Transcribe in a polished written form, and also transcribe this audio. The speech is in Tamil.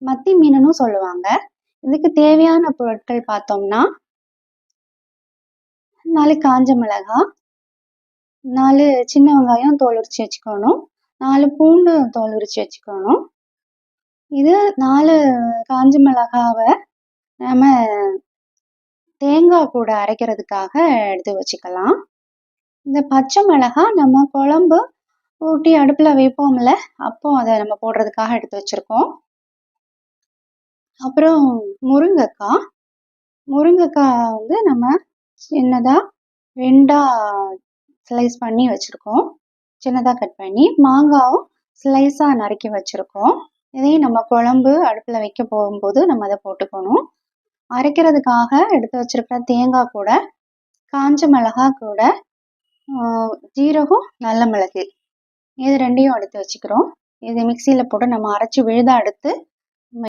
மத்தி மீனுன்னு சொல்லுவாங்க. இதுக்கு தேவையான பொருட்கள் பார்த்தோம்னா 4 காஞ்ச மிளகாய், 4 சின்ன வெங்காயம் தோல் உரிச்சு வச்சுக்கணும், 4 பூண்டு தோல் உரிச்சு வச்சுக்கணும். இது 4 காஞ்ச மிளகாவ நம்ம தேங்காய் கூட அரைக்கிறதுக்காக எடுத்து வச்சுக்கலாம். இந்த பச்சை மிளகாய் நம்ம குழம்பு ஊட்டி அடுப்புல வைப்போம்ல, அப்போ அதை நம்ம போடுறதுக்காக எடுத்து வச்சிருக்கோம். அப்புறம் முருங்கைக்காய் வந்து நம்ம சின்னதா 2ஆ ஸ்லைஸ் பண்ணி வச்சிருக்கோம். சின்னதா கட் பண்ணி மாங்காவும் ஸ்லைஸா நறுக்கி வச்சிருக்கோம். இதையும் நம்ம குழம்பு அடுப்புல வைக்க போகும்போது நம்ம அதை போட்டுக்கணும். அரைக்கிறதுக்காக எடுத்து வச்சிருக்கிற தேங்காய் கூட, காஞ்ச மிளகாய் கூட, ஜீரகம், நல்ல மிளகு இது 2யும் எடுத்து வச்சுக்கிறோம். இது மிக்சியில் போட்டு நம்ம அரைச்சி விழுதா எடுத்து